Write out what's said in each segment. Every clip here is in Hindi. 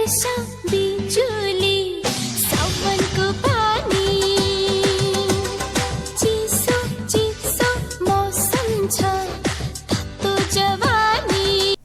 वर्षा बिजुली सावन को पानी चिसो चिसो मौसम छ तो जवानी।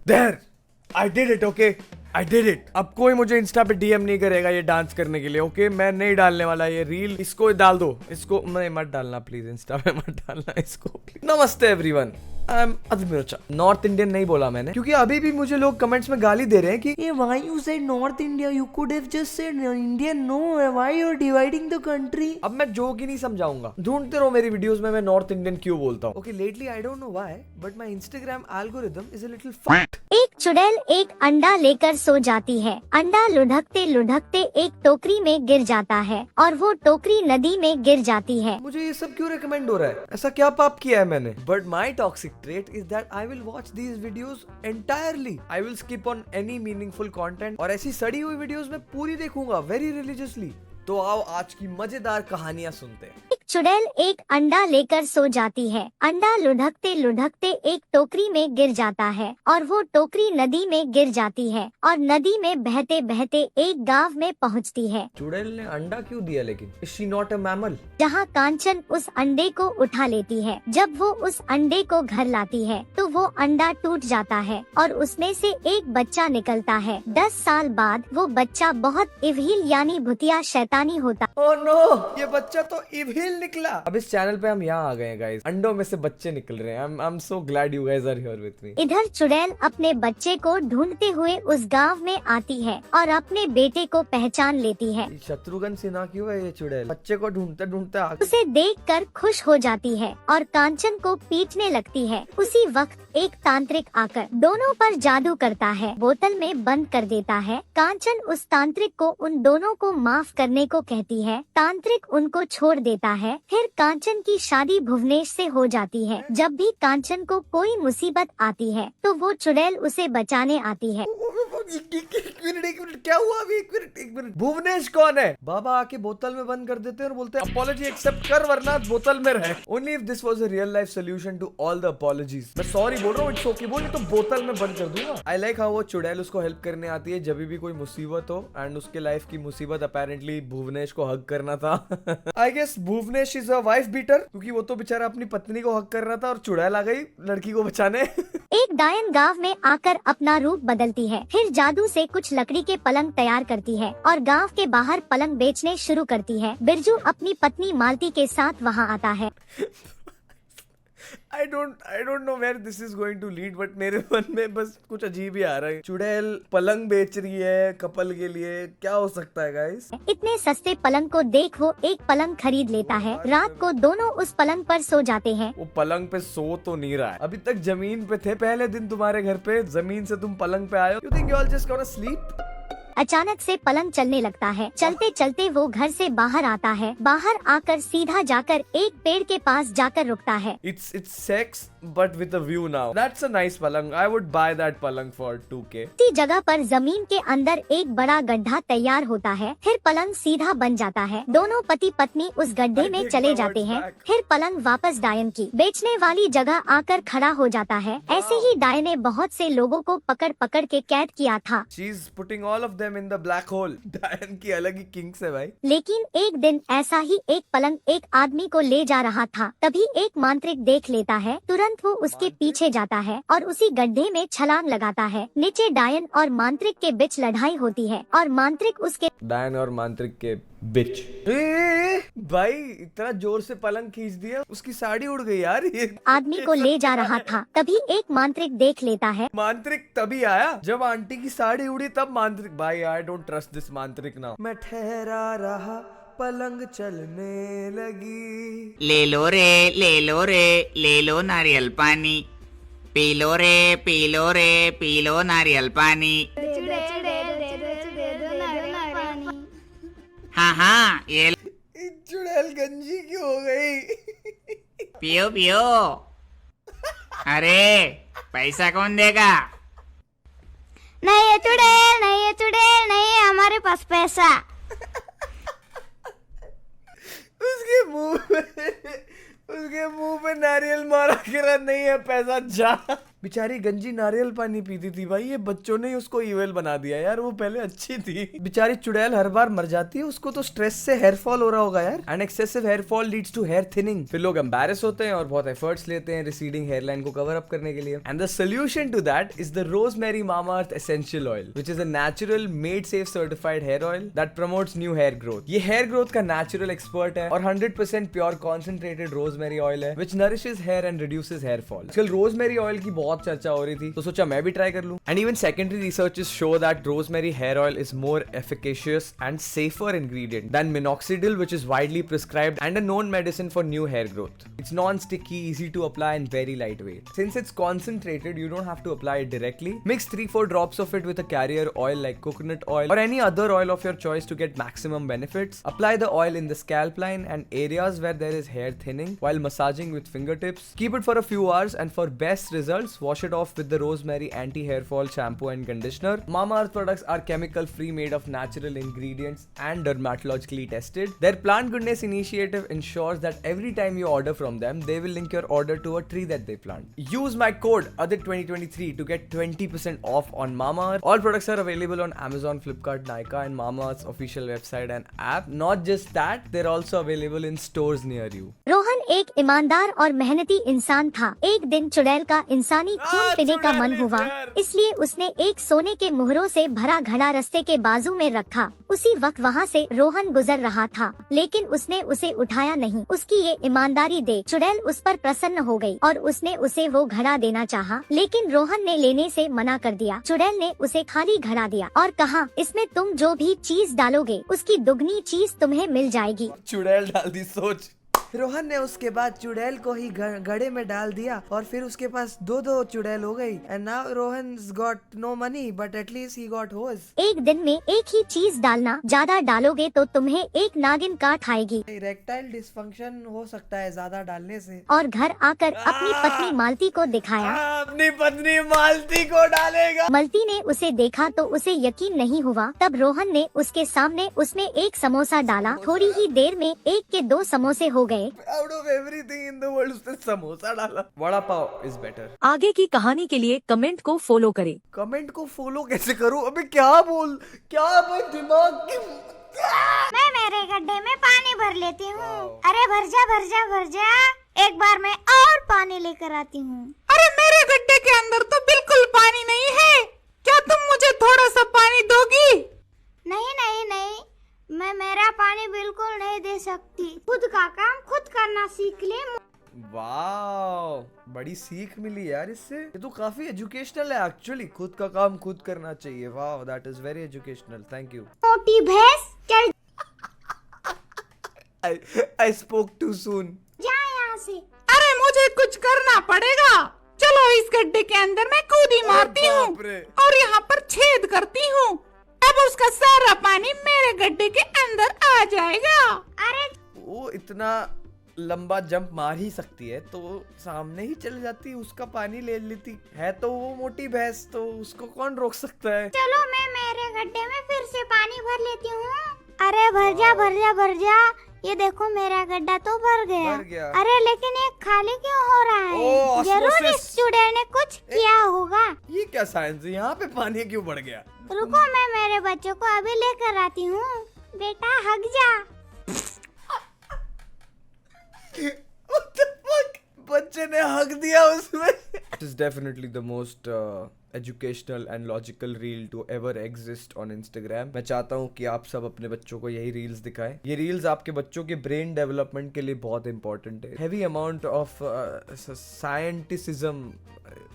There, I did it, okay? I did it. अब कोई मुझे इंस्टा पे डीएम नहीं करेगा ये डांस करने के लिए, ओके? मैं नहीं डालने वाला ये रील। इसको डाल दो, इसको नहीं मत डालना प्लीज, इंस्टा पे मत डालना इसको please. Namaste everyone, I am अदमिरोचा। नॉर्थ इंडियन नहीं बोला मैंने, क्योंकि अभी भी मुझे लोग कमेंट्स में गाली दे रहे हैं कि ये why you said North India, you could have just said Indian, no why you are dividing the country. अब मैं जोक ही नहीं समझाऊंगा, ढूंढते रहो मेरी वीडियोस में मैं नॉर्थ इंडियन क्यों बोलता हूँ। Okay, lately I don't know why but my Instagram algorithm is a little fucked. एक चुड़ैल एक अंडा लेकर सो जाती है। अंडा लुढ़कते लुढ़कते एक टोकरी में गिर जाता है और वो टोकरी नदी में गिर जाती है। मुझे ये सब क्यों रिकमेंड हो रहा है? ऐसा क्या पाप किया है मैंने? But my toxic trait is that I will watch these videos entirely. I will skip on any meaningful content और ऐसी सड़ी हुई वीडियोस में पूरी देखूंगा वेरी रिलीजियसली। तो आओ आज की मजेदार कहानियां सुनते हैं। एक चुड़ैल एक अंडा लेकर सो जाती है। अंडा लुढ़कते लुढ़कते एक टोकरी में गिर जाता है और वो टोकरी नदी में गिर जाती है और नदी में बहते बहते एक गांव में पहुंचती है। चुड़ैल ने अंडा क्यों दिया लेकिन? Is she not a mammal? जहाँ कांचन उस अंडे को उठा लेती है। जब वो उस अंडे को घर लाती है तो वो अंडा टूट जाता है और उसमें से एक बच्चा निकलता है। 10 साल बाद वो बच्चा बहुत इविल यानी भुतिया शैतानी होता। ओह नो, ये बच्चा तो इविल निकला। अब इस चैनल पे हम यहाँ आ गए हैं गाइस, अंडों में से बच्चे निकल रहे हैं। I am so glad you guys are here with me. इधर चुड़ैल अपने बच्चे को ढूंढते हुए उस गांव में आती है और अपने बेटे को पहचान लेती है। शत्रुघ्न सिन्हा क्यों है ये चुड़ैल? बच्चे को ढूंढते ढूंढते उसे देखकर खुश हो जाती है और कांचन को पीटने लगती है। उसी वक्त एक तांत्रिक आकर दोनों पर जादू करता है, बोतल में बंद कर देता है। कांचन उस तांत्रिक को उन दोनों को माफ करने को कहती है। तांत्रिक उनको छोड़ देता है। फिर कांचन की शादी भुवनेश से हो जाती है। जब भी कांचन को कोई मुसीबत आती है तो वो चुड़ैल उसे बचाने आती है। एक मिनट क्या हुआ अभी? एक मिनट भुवनेश कौन है? बाबा आके बोतल में बंद कर देते हैं और बोलते हैं अपॉलॉजी एक्सेप्ट कर वरना बोतल में रहे। Only if this was a real life solution to all the apologies. मैं सॉरी बोल रहा हूँ, इट्स ओके बोली तो बोतल में बंद कर दूंगा। आई लाइक हाउ वो चुड़ैल उसको हेल्प करने आती है जब भी कोई मुसीबत हो, एंड उसके लाइफ की मुसीबत अपेरेंटली भुवनेश को हक करना था। I guess Bhuvnesh is a wife beater, क्योंकि वो तो बेचारा अपनी पत्नी को हक कर रहा था और चुड़ैल आ गई लड़की को बचाने। एक डायन गांव में आकर अपना रूप बदलती है। फिर जादू से कुछ लकड़ी के पलंग तैयार करती है और गांव के बाहर पलंग बेचने शुरू करती है। बिरजू अपनी पत्नी मालती के साथ वहां आता है। I don't know where this is going to lead, but मेरे मन में बस कुछ अजीब ही आ रहा है। चुड़ैल पलंग बेच रही है कपल के लिए, क्या हो सकता है गाइस? इतने सस्ते पलंग को देख वो एक पलंग खरीद लेता है। रात को दोनों उस पलंग पर सो जाते हैं। वो पलंग पे सो तो नहीं रहा है, अभी तक जमीन पे थे। पहले दिन तुम्हारे घर पे जमीन से तुम पलंग पे आए हो। You think you all just gonna sleep? अचानक से पलंग चलने लगता है। चलते चलते वो घर से बाहर आता है। बाहर आकर सीधा जाकर एक पेड़ के पास जाकर रुकता है। It's sex but with a view now. That's a nice पलंग. I would buy that पलंग for 2K. इसी जगह पर जमीन के अंदर एक बड़ा गड्ढा तैयार होता है। फिर पलंग सीधा बन जाता है। दोनों पति पत्नी उस गड्ढे में चले जाते हैं। फिर पलंग वापस डायन की बेचने वाली जगह आकर खड़ा हो जाता है। ऐसे ही डायन ने बहुत से लोगों को पकड़ पकड़ के कैद किया था। She's putting all of them in the black hole. डायन की अलग ही किंग्स है भाई। लेकिन एक दिन ऐसा ही एक पलंग एक आदमी को ले जा रहा था। तभी एक मांत्रिक देख लेता है। तुरंत वो उसके पीछे जाता है और उसी गड्ढे में छलांग लगाता है। नीचे डायन और मांत्रिक के बीच लड़ाई होती है और मांत्रिक उसके डायन और मांत्रिक के बिच। भाई इतना जोर से पलंग खींच दिया, उसकी साड़ी उड़ गई यार। ये आदमी को ले जा रहा था। तभी एक मांत्रिक देख लेता है। मांत्रिक तभी आया जब आंटी की साड़ी उड़ी, तब मांत्रिक। भाई I don't trust this mantrik now. मैं ठहरा रहा, पलंग चलने लगी। ले लो रे ले लो नारियल पानी, पी लो रे पी लो नारियल पानी। हाँ ये चुड़ैल गंजी क्यों हो गई? पियो पियो। अरे पैसा कौन देगा? नहीं है चुड़ैल नहीं है हमारे पास पैसा। उसके मुंह पे नारियल मारा गिरा, नहीं है पैसा जा। बेचारी गंजी नारियल पानी पीती थी भाई, ये बच्चों ने ही उसको इविल बना दिया यार, वो पहले अच्छी थी। बेचारी चुड़ैल हर बार मर जाती है, उसको तो स्ट्रेस से हेयर फॉल हो रहा होगा यार, and excessive hair fall leads to hair thinning. फिर लोग एम्बैरेस होते हैं और बहुत एफर्ट्स लेते हैं रिसीडिंग हेयरलाइन को कवर अप करने के लिए, and the solution to that is the rosemary Mamaearth essential oil, which is a natural made safe certified hair oil that promotes new hair growth. ये हेयर ग्रोथ का नेचुरल एक्सपर्ट है और 100% प्योर कॉन्सेंट्रेटेड रोजमेरी ऑयल है, which nourishes hair and reduces hair fall. आजकल रोजमेरी ऑयल की बहुत चर्चा हो रही थी, तो सोचा मैं भी ट्राई कर लूं। And even secondary researches show that rosemary hair oil is more efficacious and safer ingredient than minoxidil, which is widely prescribed and a known medicine for new hair growth. It's non-sticky, easy to apply and very lightweight. Since it's concentrated, you don't have to apply it directly. Mix 3-4 drops of it with a carrier oil like coconut oil or any other oil of your choice to get maximum benefits. Apply the oil in the scalp line and areas where there is hair thinning while massaging with fingertips. Keep it for a few hours and for best results, wash it off with the Rosemary anti-hair fall shampoo and conditioner. Mamaearth products are chemical free, made of natural ingredients and dermatologically tested. Their Plant Goodness initiative ensures that every time you order from them, they will link your order to a tree that they plant. Use my code ADIT2023 to get 20% off on Mamaearth. All products are available on Amazon, Flipkart, Nykaa and Mamaearth's official website and app. Not just that, they're also available in stores near you. Rohan एक ईमानदार और मेहनती इंसान था। एक दिन चुड़ैल का इंसानी खून पीने का मन हुआ, इसलिए उसने एक सोने के मुहरों से भरा घड़ा रास्ते के बाजू में रखा। उसी वक्त वहाँ से रोहन गुजर रहा था, लेकिन उसने उसे उठाया नहीं। उसकी ये ईमानदारी देख चुड़ैल उस पर प्रसन्न हो गई और उसने उसे वो घड़ा देना चाहा, लेकिन रोहन ने लेने से मना कर दिया। चुड़ैल ने उसे खाली घड़ा दिया और कहा, इसमें तुम जो भी चीज डालोगे उसकी दुगनी चीज तुम्हें मिल जाएगी। चुड़ैल डाल दी सोच। रोहन ने उसके बाद चुड़ैल को ही घड़े में डाल दिया और फिर उसके पास दो चुड़ैल हो गई। And now Rohan's got no money but at least he got hoes. एक दिन में एक ही चीज डालना, ज्यादा डालोगे तो तुम्हें एक नागिन काट खाएगी। इरेक्टाइल डिसफंक्शन हो सकता है ज्यादा डालने से। और घर आकर अपनी पत्नी मालती को दिखाया। अपनी पत्नी मालती को डालेगा। मालती ने उसे देखा तो उसे यकीन नहीं हुआ। तब रोहन ने उसके सामने उसमें एक समोसा डाला। थोड़ी ही देर में 1 के 2 समोसे हो गए। Out of everything in the world उसने समोसा डाला। Vada pav is better। आगे की कहानी के लिए कमेंट को फॉलो करें। कमेंट को फॉलो कैसे करूं? अबे क्या मैं दिमाग की मैं मेरे गड्ढे में पानी भर लेती हूँ। अरे भर जा भर जा भर जा, एक बार मैं और पानी लेकर आती हूँ। अरे मेरे गड्ढे के अंदर तो बिल्कुल पानी नहीं है, क्या तुम मुझे थोड़ा सा पानी दोगी? नहीं नहीं नहीं, मैं मेरा पानी बिल्कुल नहीं दे सकती। खुद का काम खुद करना सीख ले। वाह, बड़ी सीख मिली यार इससे। ये तो काफी एजुकेशनल है एक्चुअली। खुद का काम खुद करना चाहिए। वाह, that is very educational. Thank you. मोटी भैंस चल I spoke too soon। जा यहाँ से। अरे मुझे कुछ करना पड़ेगा। चलो इस गड्ढे के अंदर मैं कूदी मारती हूँ और यहाँ पर छेद करती हूँ। अब उसका सारा पानी मेरे गड्ढे के अंदर आ जाएगा। अरे वो इतना लंबा जंप मार ही सकती है तो सामने ही चल जाती, उसका पानी ले लेती है। तो वो मोटी भैंस, तो उसको कौन रोक सकता है? चलो मैं मेरे गड्ढे में फिर से पानी भर लेती हूँ। अरे भर जा भर जा भर जा। ये देखो मेरा गड्ढा तो भर गया। अरे लेकिन ये खाली क्यों हो रहा है? जरूर इस चुड़ैल ने कुछ किया होगा। ये क्या साइंस है? यहाँ पे पानी क्यों बढ़ गया? रुको, मैं मेरे बच्चों को अभी लेकर आती हूँ। बेटा हग जा। बच्चे ने हक दिया उसमें। It is definitely the most educational and logical reel to ever exist on Instagram। मैं चाहता हूँ कि आप सब अपने बच्चों को यही रील्स दिखाएं। ये रील्स आपके बच्चों के ब्रेन डेवलपमेंट के लिए बहुत इंपॉर्टेंट है। Heavy amount of scientism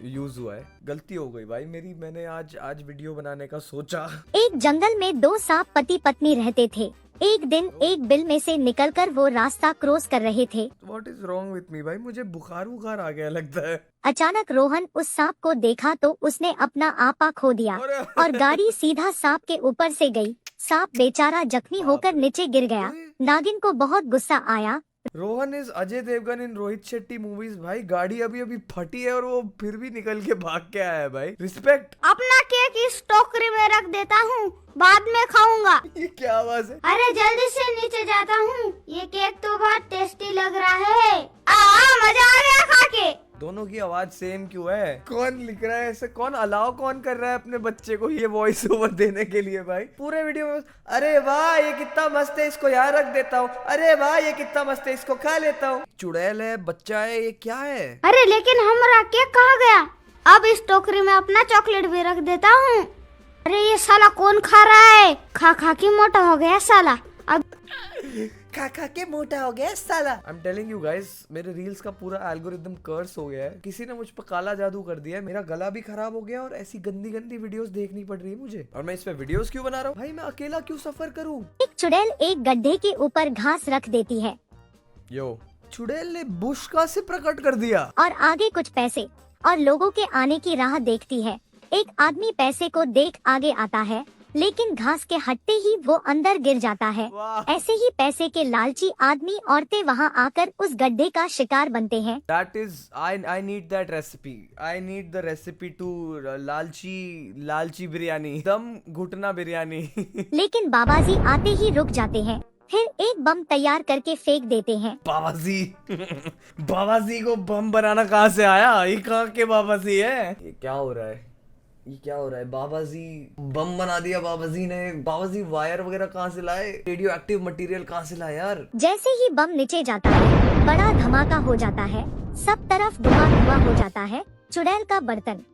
use हुआ है। गलती हो गई भाई मेरी, मैंने आज वीडियो बनाने का सोचा। एक जंगल में 2 सांप पति पत्नी रहते थे। एक दिन एक बिल में से निकलकर वो रास्ता क्रॉस कर रहे थे। What is wrong with me भाई? मुझे बुखार आ गया लगता है। अचानक रोहन उस सांप को देखा तो उसने अपना आपा खो दिया और गाड़ी सीधा सांप के ऊपर से गई। सांप बेचारा जख्मी होकर नीचे गिर गया। नागिन को बहुत गुस्सा आया। Rohan is Ajay Devgn in Rohit Shetty movies. भाई गाड़ी अभी फटी है और वो फिर भी निकल के भाग के आया है भाई। रिस्पेक्ट। अपना केक इस टोकरी में रख देता हूँ, बाद में खाऊंगा। ये क्या आवाज है? अरे जल्दी से नीचे जाता हूँ। ये केक तो बहुत टेस्टी लग रहा है। मजा आ गया खा के। दोनों की आवाज सेम क्यों है? कौन लिख रहा है ऐसे? कौन अलाउ कौन कर रहा है अपने बच्चे को ये वॉइस ओवर देने के लिए भाई? पूरे वीडियो में अरे वाह ये कितना मस्त है, इसको यहाँ रख देता हूँ, अरे वाह ये कितना मस्त है, इसको खा लेता हूँ। चुड़ैल है, बच्चा है, ये क्या है? अरे लेकिन हमारा केक कहाँ गया? अब इस टोकरी में अपना चॉकलेट भी रख देता हूँ। अरे ये साला कौन खा रहा है? खा खा के मोटा हो गया साला। अब खा खा के मोटा हो गया साला। I am telling you guys, मेरे रील्स का पूरा एल्गोरिदम कर्स हो गया है। किसी ने मुझ पर काला जादू कर दिया है, मेरा गला भी खराब हो गया और ऐसी गंदी गंदी वीडियोस देखनी पड़ रही है मुझे। और मैं इस पे वीडियोस क्यों बना रहा हूँ भाई? मैं अकेला क्यों सफर करूँ? एक चुड़ैल एक गड्ढे के ऊपर घास रख देती है यो, चुड़ैल ने बुश का से प्रकट कर दिया और आगे कुछ पैसे और लोगों के आने की राह देखती है। एक आदमी पैसे को देख आगे आता है, लेकिन घास के हटते ही वो अंदर गिर जाता है। वाह। ऐसे ही पैसे के लालची आदमी औरतें वहां आकर उस गड्ढे का शिकार बनते हैं। That is, I need that recipe. I need the recipe to लालची बिरयानी, दम घुटना बिरयानी। लेकिन बाबाजी आते ही रुक जाते हैं, फिर एक बम तैयार करके फेंक देते हैं। बाबाजी बाबाजी को बम बनाना कहाँ से आया? ये कहाँ के बाबाजी है? ये क्या हो रहा है? ये क्या हो रहा है? बाबाजी बम बना दिया बाबाजी ने। बाबाजी वायर वगैरह कहाँ से लाए? रेडियो एक्टिव मटेरियल कहाँ से लाए यार? जैसे ही बम नीचे जाता है, बड़ा धमाका हो जाता है, सब तरफ धुआं हो जाता है। चुड़ैल का बर्तन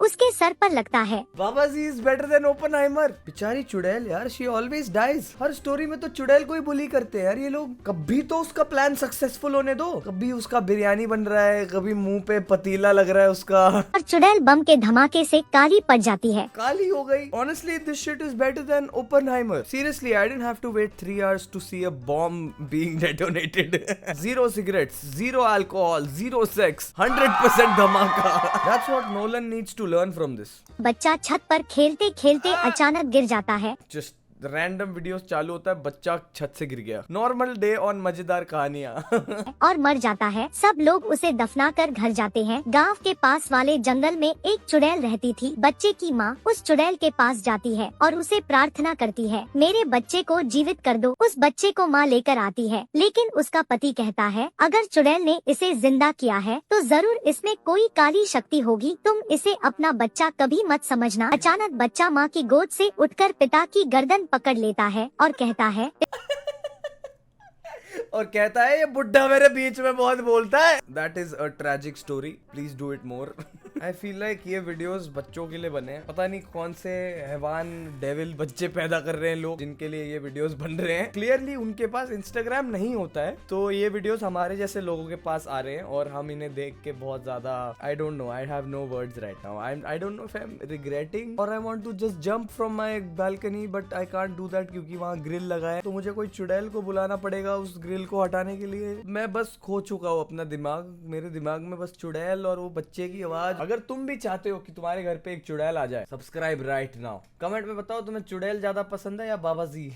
उसके सर पर लगता है। बाबाजी इज बेटर देन ओपनहाइमर। बेचारी चुड़ैल यार, शी ऑलवेज डाइज। हर स्टोरी में तो चुड़ैल को ही बुली करते हैं यार ये लोग। कभी तो उसका प्लान सक्सेसफुल होने दो। कभी उसका बिरयानी बन रहा है, कभी मुंह पे पतीला लग रहा है उसका। और चुड़ैल बम के धमाके से काली पड़ जाती है। काली हो गई। Honestly, this shit is better than Oppenheimer. Seriously, I didn't have to wait 3 hours to see a bomb being detonated. Zero cigarettes, zero alcohol, zero sex, 100% धमाका. That's what Nolan needs to learn from this. बच्चा छत पर खेलते खेलते अचानक गिर जाता है। Just रैंडम वीडियोस चालू होता है, बच्चा छत से गिर गया। नॉर्मल डे ऑन मजेदार कहानियाँ। और मर जाता है। सब लोग उसे दफनाकर घर जाते हैं। गांव के पास वाले जंगल में एक चुड़ैल रहती थी। बच्चे की माँ उस चुड़ैल के पास जाती है और उसे प्रार्थना करती है, मेरे बच्चे को जीवित कर दो। उस बच्चे को माँ लेकर आती है, लेकिन उसका पति कहता है, अगर चुड़ैल ने इसे जिंदा किया है तो जरूर इसमें कोई काली शक्ति होगी, तुम इसे अपना बच्चा कभी मत समझना। अचानक बच्चा माँ की गोद से उठकर पिता की गर्दन पकड़ लेता है और कहता है ये बुड्ढा मेरे बीच में बहुत बोलता है। That is a tragic story. Please do it more. I feel like ये वीडियोस बच्चों के लिए बने हैं। पता नहीं कौन से हैवान डेविल बच्चे पैदा कर रहे हैं लोग, जिनके लिए ये वीडियोस बन रहे हैं। क्लियरली उनके पास इंस्टाग्राम नहीं होता है, तो ये वीडियोस हमारे जैसे लोगों के पास आ रहे हैं और हम इन्हें देख के बहुत ज्यादा I don't know. I have no words right now. I don't know if I'm regretting or I want to just jump from my balcony, but I can't do that क्योंकि वहाँ ग्रिल लगा है। तो मुझे कोई चुड़ैल को बुलाना पड़ेगा उस ग्रिल को हटाने के लिए। मैं बस खो चुका हूँ अपना दिमाग। मेरे दिमाग में बस चुड़ैल और वो बच्चे की आवाज। अगर तुम भी चाहते हो कि तुम्हारे घर पे एक चुड़ैल आ जाए, सब्सक्राइब राइट नाउ। कमेंट में बताओ तुम्हें चुड़ैल ज्यादा पसंद है या बाबाजी।